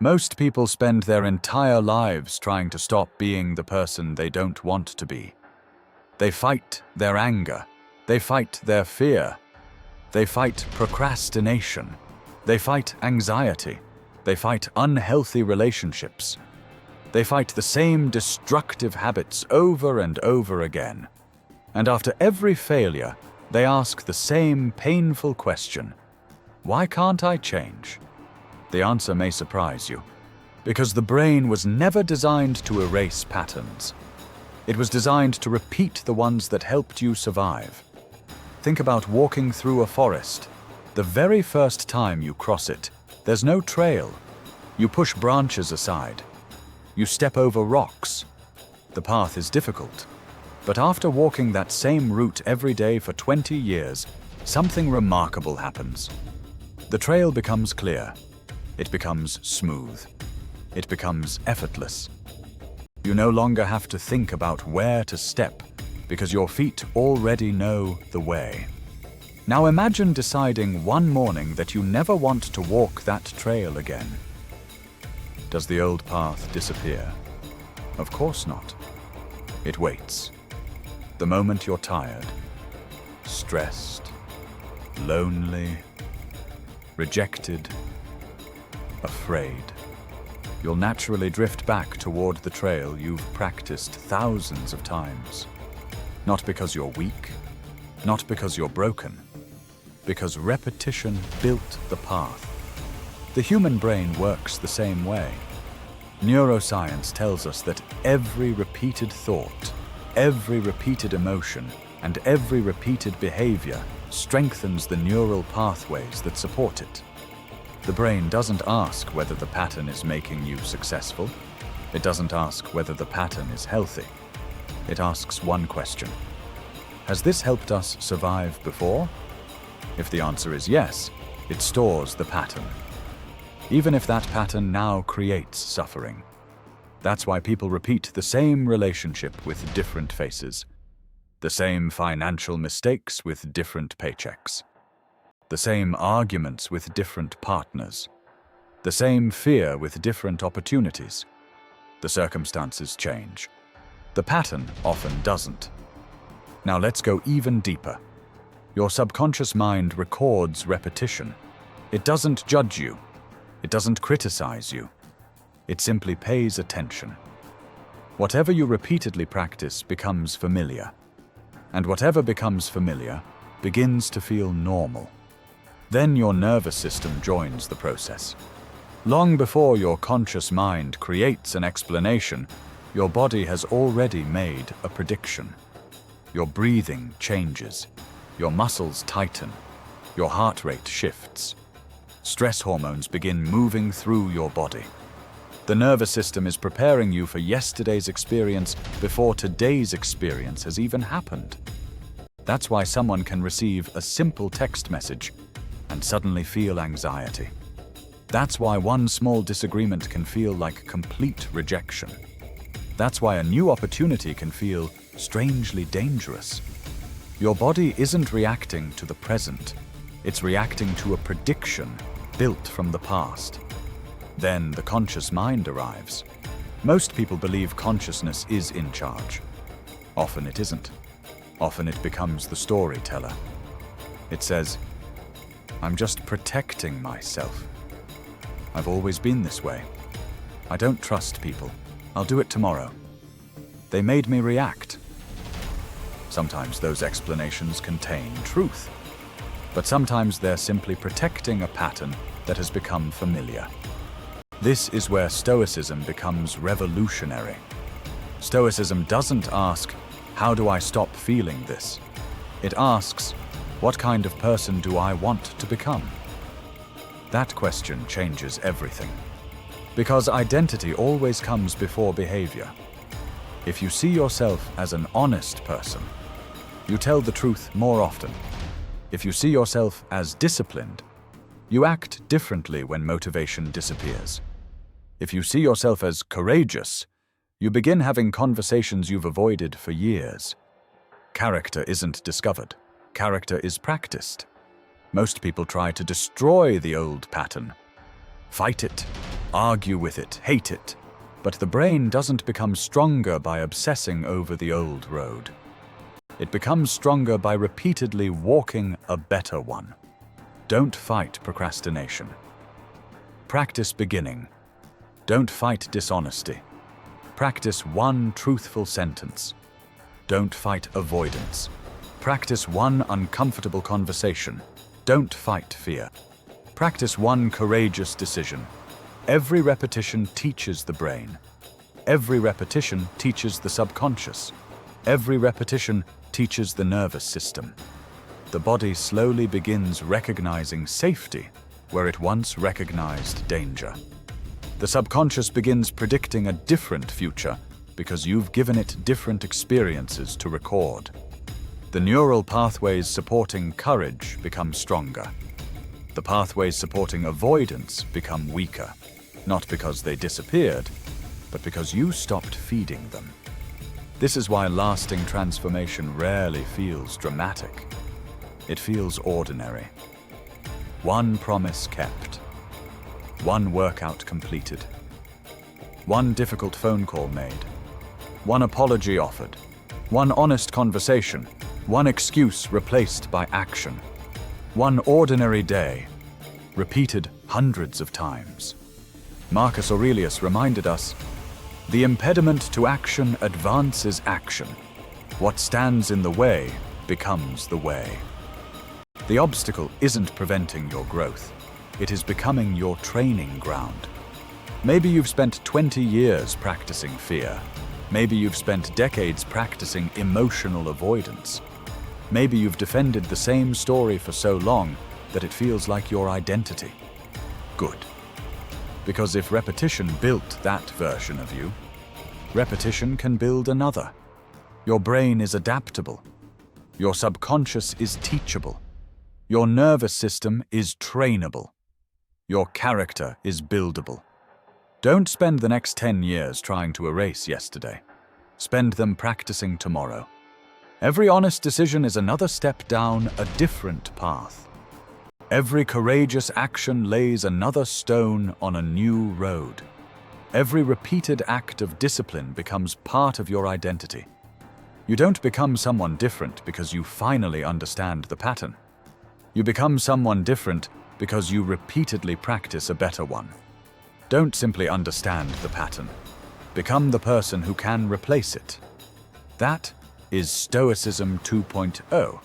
Most people spend their entire lives trying to stop being the person they don't want to be. They fight their anger. They fight their fear. They fight procrastination. They fight anxiety. They fight unhealthy relationships. They fight the same destructive habits over and over again. And after every failure, they ask the same painful question: why can't I change? The answer may surprise you, because the brain was never designed to erase patterns. It was designed to repeat the ones that helped you survive. Think about walking through a forest. The very first time you cross it, there's no trail. You push branches aside. You step over rocks. The path is difficult. But after walking that same route every day for 20 years, something remarkable happens. The trail becomes clear. It becomes smooth. It becomes effortless. You no longer have to think about where to step, because your feet already know the way. Now imagine deciding one morning that you never want to walk that trail again. Does the old path disappear? Of course not. It waits. The moment you're tired, stressed, lonely, rejected, afraid, you'll naturally drift back toward the trail you've practiced thousands of times. Not because you're weak, not because you're broken, because repetition built the path. The human brain works the same way. Neuroscience tells us that every repeated thought, every repeated emotion, and every repeated behavior strengthens the neural pathways that support it. The brain doesn't ask whether the pattern is making you successful. It doesn't ask whether the pattern is healthy. It asks one question: has this helped us survive before? If the answer is yes, it stores the pattern, even if that pattern now creates suffering. That's why people repeat the same relationship with different faces, the same financial mistakes with different paychecks, the same arguments with different partners, the same fear with different opportunities. The circumstances change. The pattern often doesn't. Now let's go even deeper. Your subconscious mind records repetition. It doesn't judge you. It doesn't criticize you. It simply pays attention. Whatever you repeatedly practice becomes familiar. And whatever becomes familiar begins to feel normal. Then your nervous system joins the process. Long before your conscious mind creates an explanation, your body has already made a prediction. Your breathing changes. Your muscles tighten. Your heart rate shifts. Stress hormones begin moving through your body. The nervous system is preparing you for yesterday's experience before today's experience has even happened. That's why someone can receive a simple text message and suddenly feel anxiety. That's why one small disagreement can feel like complete rejection. That's why a new opportunity can feel strangely dangerous. Your body isn't reacting to the present. It's reacting to a prediction built from the past. Then the conscious mind arrives. Most people believe consciousness is in charge. Often it isn't. Often it becomes the storyteller. It says, "I'm just protecting myself. I've always been this way. I don't trust people. I'll do it tomorrow. They made me react." Sometimes those explanations contain truth, but sometimes they're simply protecting a pattern that has become familiar. This is where Stoicism becomes revolutionary. Stoicism doesn't ask, "How do I stop feeling this?" It asks, "What kind of person do I want to become?" That question changes everything. Because identity always comes before behavior. If you see yourself as an honest person, you tell the truth more often. If you see yourself as disciplined, you act differently when motivation disappears. If you see yourself as courageous, you begin having conversations you've avoided for years. Character isn't discovered. Character is practiced. Most people try to destroy the old pattern. Fight it, argue with it, hate it. But the brain doesn't become stronger by obsessing over the old road. It becomes stronger by repeatedly walking a better one. Don't fight procrastination. Practice beginning. Don't fight dishonesty. Practice one truthful sentence. Don't fight avoidance. Practice one uncomfortable conversation. Don't fight fear. Practice one courageous decision. Every repetition teaches the brain. Every repetition teaches the subconscious. Every repetition teaches the nervous system. The body slowly begins recognizing safety where it once recognized danger. The subconscious begins predicting a different future because you've given it different experiences to record. The neural pathways supporting courage become stronger. The pathways supporting avoidance become weaker, not because they disappeared, but because you stopped feeding them. This is why lasting transformation rarely feels dramatic. It feels ordinary. One promise kept. One workout completed. One difficult phone call made. One apology offered. One honest conversation. One excuse replaced by action. One ordinary day, repeated hundreds of times. Marcus Aurelius reminded us, "The impediment to action advances action. What stands in the way becomes the way." The obstacle isn't preventing your growth. It is becoming your training ground. Maybe you've spent 20 years practicing fear. Maybe you've spent decades practicing emotional avoidance. Maybe you've defended the same story for so long that it feels like your identity. Good. Because if repetition built that version of you, repetition can build another. Your brain is adaptable. Your subconscious is teachable. Your nervous system is trainable. Your character is buildable. Don't spend the next 10 years trying to erase yesterday. Spend them practicing tomorrow. Every honest decision is another step down a different path. Every courageous action lays another stone on a new road. Every repeated act of discipline becomes part of your identity. You don't become someone different because you finally understand the pattern. You become someone different because you repeatedly practice a better one. Don't simply understand the pattern. Become the person who can replace it. That is Stoicism 2.0.